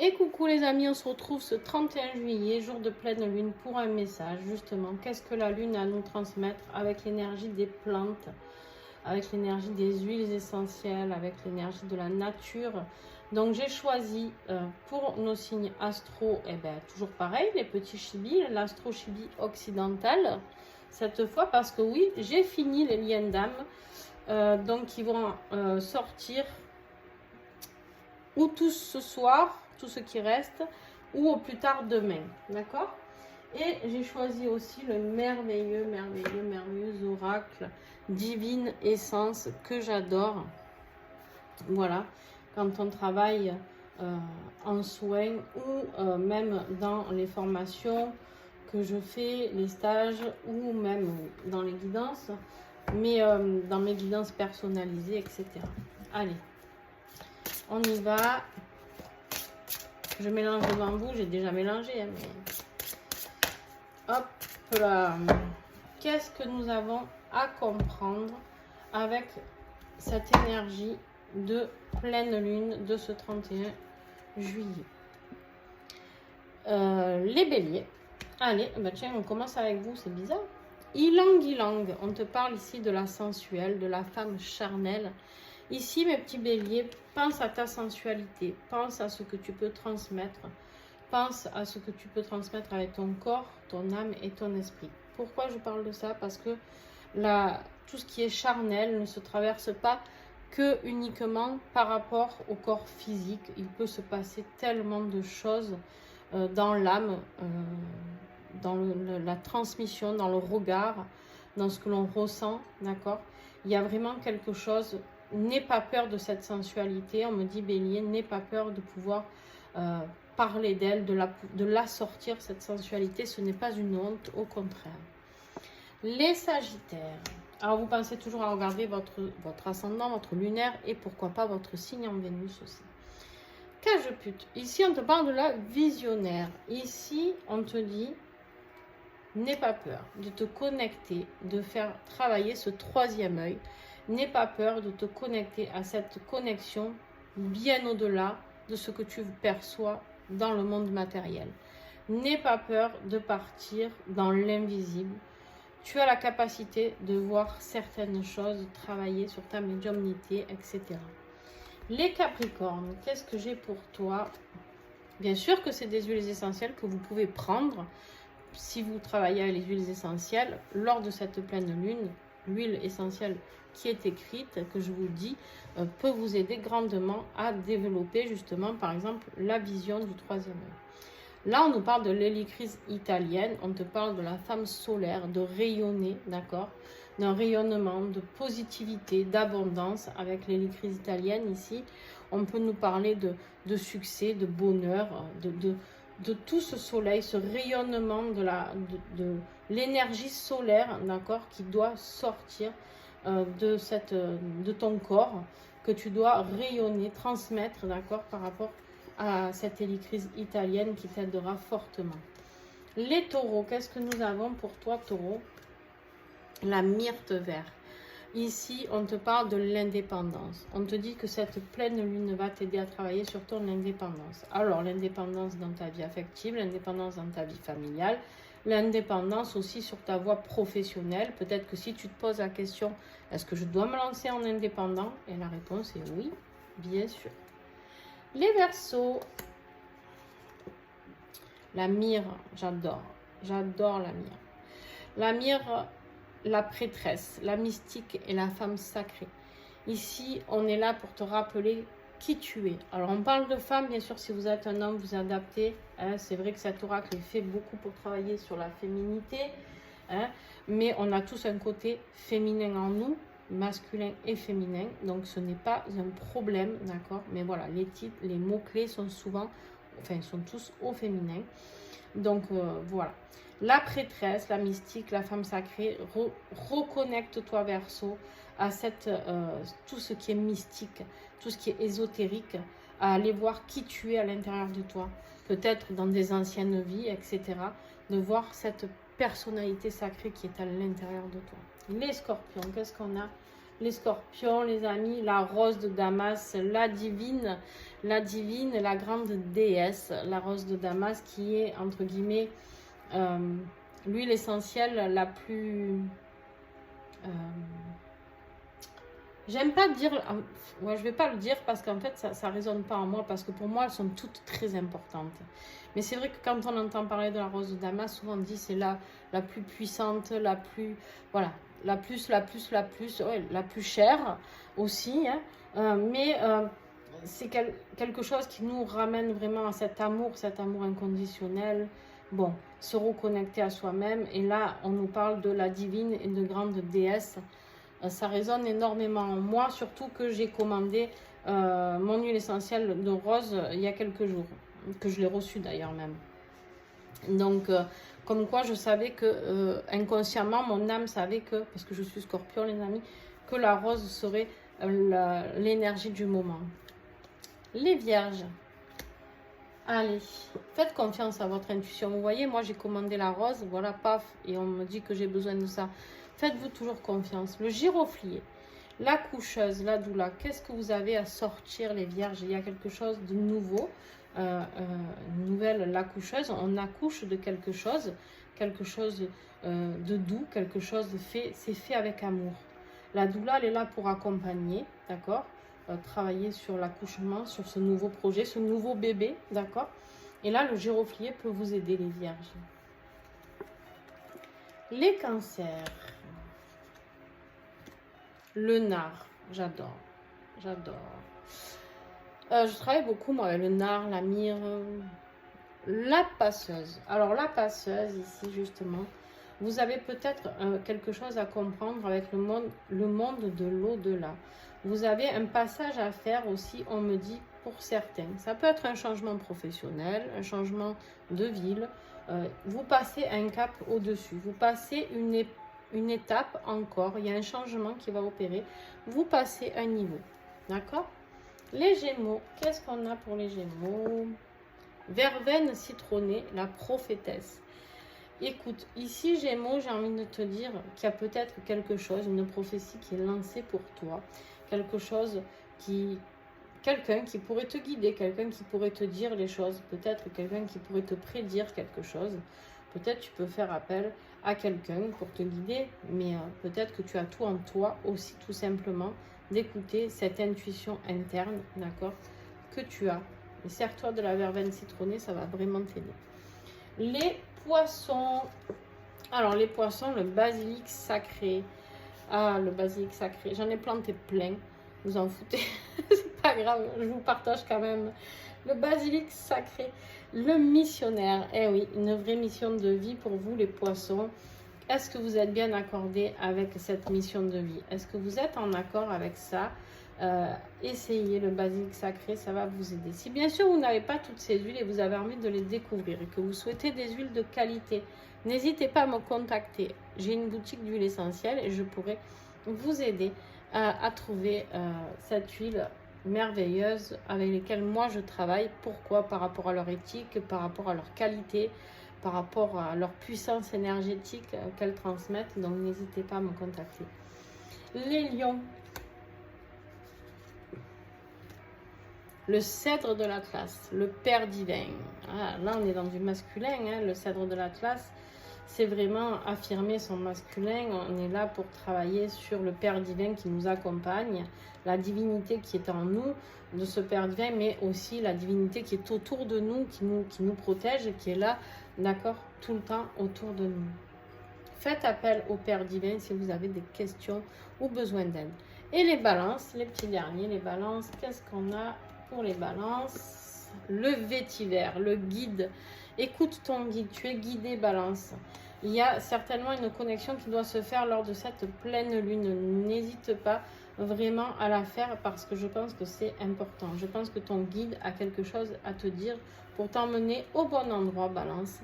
Et coucou les amis, on se retrouve ce 31 juillet, jour de pleine lune, pour un message justement. Qu'est-ce que la lune a à nous transmettre avec l'énergie des plantes, avec l'énergie des huiles essentielles, avec l'énergie de la nature. Donc j'ai choisi pour nos signes astro, toujours pareil, les petits chibis, l'astro-chibi occidental, cette fois parce que oui, j'ai fini les liens d'âme, donc ils vont sortir ou tous ce soir, tout ce qui reste, ou au plus tard demain, d'accord? Et j'ai choisi aussi le merveilleux oracle Divine Essence que j'adore. Voilà, quand on travaille en soins ou même dans les formations que je fais, les stages ou même dans les guidances, mais dans mes guidances personnalisées, etc. Allez, on y va. Je mélange devant vous, j'ai déjà mélangé, hein, mais hop là. Qu'est-ce que nous avons à comprendre avec cette énergie de pleine lune de ce 31 juillet? Les béliers. Allez, tiens, on commence avec vous, c'est bizarre. Ylang Ylang, on te parle ici de la sensuelle, de la femme charnelle. Ici, mes petits béliers, pense à ta sensualité, pense à ce que tu peux transmettre, pense à ce que tu peux transmettre avec ton corps, ton âme et ton esprit. Pourquoi je parle de ça? Parce que tout ce qui est charnel ne se traverse pas que uniquement par rapport au corps physique. Il peut se passer tellement de choses dans l'âme, dans la transmission, dans le regard, dans ce que l'on ressent, d'accord? Il y a vraiment quelque chose. N'aie pas peur de cette sensualité, on me dit bélier, n'aie pas peur de pouvoir parler d'elle, de la sortir, cette sensualité, ce n'est pas une honte, au contraire. Les sagittaires, alors vous pensez toujours à regarder votre ascendant, votre lunaire et pourquoi pas votre signe en Vénus aussi. Cage pute, ici on te parle de la visionnaire, ici on te dit, n'aie pas peur de te connecter, de faire travailler ce troisième œil. N'aie pas peur de te connecter à cette connexion bien au-delà de ce que tu perçois dans le monde matériel. N'aie pas peur de partir dans l'invisible. Tu as la capacité de voir certaines choses, travailler sur ta médiumnité, etc. Les Capricornes, qu'est-ce que j'ai pour toi? Bien sûr que c'est des huiles essentielles que vous pouvez prendre si vous travaillez avec les huiles essentielles lors de cette pleine lune. L'huile essentielle qui est écrite, que je vous dis, peut vous aider grandement à développer justement, par exemple, la vision du troisième œil. Là, on nous parle de l'hélicryse italienne, on te parle de la femme solaire, de rayonner, d'accord, d'un rayonnement, de positivité, d'abondance avec l'hélicryse italienne ici. On peut nous parler de succès, de bonheur, de tout ce soleil, ce rayonnement de l'énergie solaire, d'accord, qui doit sortir de ton corps, que tu dois rayonner, transmettre, d'accord, par rapport à cette hélicryse italienne qui t'aidera fortement. Les taureaux, qu'est-ce que nous avons pour toi, taureau? La myrte verte. Ici, on te parle de l'indépendance. On te dit que cette pleine lune va t'aider à travailler sur ton indépendance. Alors, l'indépendance dans ta vie affective, l'indépendance dans ta vie familiale, l'indépendance aussi sur ta voie professionnelle. Peut-être que si tu te poses la question, est-ce que je dois me lancer en indépendant? Et la réponse est oui, bien sûr. Les Verseaux. La myrrhe, j'adore. J'adore la myrrhe. La myrrhe, la prêtresse, la mystique et la femme sacrée. Ici, on est là pour te rappeler qui tu es. Alors, on parle de femme, bien sûr, si vous êtes un homme, vous adaptez. Hein, c'est vrai que cet oracle fait beaucoup pour travailler sur la féminité. Hein, mais on a tous un côté féminin en nous, masculin et féminin. Donc, ce n'est pas un problème, d'accord? Mais voilà, les titres, les mots-clés sont souvent, enfin, sont tous au féminin. Donc, voilà. La prêtresse, la mystique, la femme sacrée, reconnecte-toi Verseau à tout ce qui est mystique, tout ce qui est ésotérique, à aller voir qui tu es à l'intérieur de toi, peut-être dans des anciennes vies, etc. De voir cette personnalité sacrée qui est à l'intérieur de toi. Les scorpions, qu'est-ce qu'on a les scorpions, les amis, la rose de Damas, la divine, la grande déesse, la rose de Damas qui est, entre guillemets, l'huile essentielle la plus... j'aime pas dire... ouais, je vais pas le dire parce qu'en fait, ça résonne pas en moi parce que pour moi, elles sont toutes très importantes. Mais c'est vrai que quand on entend parler de la rose de Damas, souvent on dit c'est la plus puissante, la plus... Voilà, la plus, ouais, la plus chère aussi. Hein. C'est quelque chose qui nous ramène vraiment à cet amour inconditionnel. Bon, se reconnecter à soi-même. Et là, on nous parle de la divine et de grande déesse. Ça résonne énormément en moi, surtout que j'ai commandé mon huile essentielle de rose il y a quelques jours, que je l'ai reçue d'ailleurs même. Donc, comme quoi je savais que, inconsciemment, mon âme savait que, parce que je suis scorpion les amis, que la rose serait l'énergie du moment. Les vierges, allez, faites confiance à votre intuition. Vous voyez, moi j'ai commandé la rose, voilà, paf, et on me dit que j'ai besoin de ça. Faites-vous toujours confiance. Le giroflier, la coucheuse, la doula, qu'est-ce que vous avez à sortir les vierges? Il y a quelque chose de nouveau, nouvelle, la coucheuse, on accouche de quelque chose de doux, quelque chose de fait, c'est fait avec amour. La doula, elle est là pour accompagner, d'accord, travailler sur l'accouchement, sur ce nouveau projet, ce nouveau bébé, d'accord. Et là, le giroflier peut vous aider, les vierges. Les cancers. Le nard, j'adore, j'adore. Je travaille beaucoup, moi, avec le nard, la myrrhe, la passeuse. Alors, la passeuse, ici, justement, vous avez peut-être quelque chose à comprendre avec le monde de l'au-delà. Vous avez un passage à faire aussi, on me dit, pour certains. Ça peut être un changement professionnel, un changement de ville. Vous passez un cap au-dessus. Vous passez une étape encore. Il y a un changement qui va opérer. Vous passez un niveau. D'accord? Les Gémeaux, qu'est-ce qu'on a pour les Gémeaux? Verveine citronnée, la prophétesse. Écoute, ici Gémeaux, j'ai envie de te dire qu'il y a peut-être quelque chose, une prophétie qui est lancée pour toi. Quelque chose quelqu'un qui pourrait te guider, quelqu'un qui pourrait te dire les choses. Peut-être quelqu'un qui pourrait te prédire quelque chose. Peut-être tu peux faire appel à quelqu'un pour te guider, mais peut-être que tu as tout en toi aussi, tout simplement, d'écouter cette intuition interne, d'accord, que tu as. Et sers-toi de la verveine citronnée, ça va vraiment t'aider. Les poissons. Alors, les poissons, le basilic sacré. Ah, le basilic sacré. J'en ai planté plein. Vous en foutez. C'est pas grave, je vous partage quand même. Le basilic sacré. Le missionnaire. Eh oui, une vraie mission de vie pour vous, les poissons. Est-ce que vous êtes bien accordé avec cette mission de vie? Est-ce que vous êtes en accord avec ça? Essayez le basilic sacré, ça va vous aider. Si bien sûr vous n'avez pas toutes ces huiles et vous avez envie de les découvrir et que vous souhaitez des huiles de qualité, n'hésitez pas à me contacter. J'ai une boutique d'huile essentielle et je pourrai vous aider à trouver cette huile merveilleuse avec lesquelles moi je travaille. Pourquoi? Par rapport à leur éthique, par rapport à leur qualité, par rapport à leur puissance énergétique qu'elles transmettent. Donc n'hésitez pas à me contacter. Les lions. Le cèdre de l'Atlas, le Père divin. Ah, là, on est dans du masculin. Hein. Le cèdre de l'Atlas, c'est vraiment affirmer son masculin. On est là pour travailler sur le Père divin qui nous accompagne, la divinité qui est en nous, de ce Père divin, mais aussi la divinité qui est autour de nous, qui nous protège et qui est là, d'accord, tout le temps autour de nous. Faites appel au Père divin si vous avez des questions ou besoin d'aide. Et les balances, les petits derniers, les balances, qu'est-ce qu'on a pour les balances? Le vétiver, le guide. Écoute ton guide, tu es guidé, balance. Il y a certainement une connexion qui doit se faire lors de cette pleine lune. N'hésite pas vraiment à la faire parce que je pense que c'est important. Je pense que ton guide a quelque chose à te dire pour t'emmener au bon endroit, balance.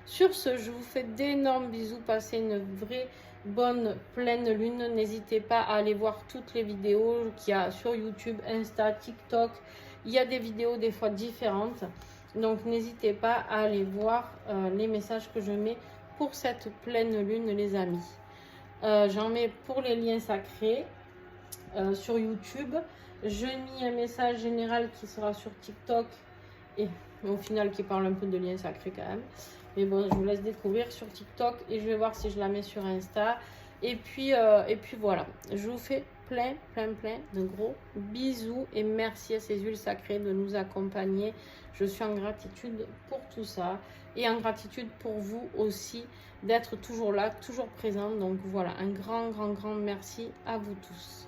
Sur ce, je vous fais d'énormes bisous. Passez une vraie bonne pleine lune. N'hésitez pas à aller voir toutes les vidéos qu'il y a sur YouTube, Insta, TikTok. Il y a des vidéos des fois différentes. Donc n'hésitez pas à aller voir les messages que je mets pour cette pleine lune, les amis. J'en mets pour les liens sacrés. sur YouTube. Je mis un message général qui sera sur TikTok et au final qui parle un peu de liens sacrés quand même. Mais bon, je vous laisse découvrir sur TikTok et je vais voir si je la mets sur Insta. Et puis voilà, je vous fais plein de gros bisous et merci à ces huiles sacrées de nous accompagner. Je suis en gratitude pour tout ça et en gratitude pour vous aussi d'être toujours là, toujours présent. Donc voilà, un grand merci à vous tous.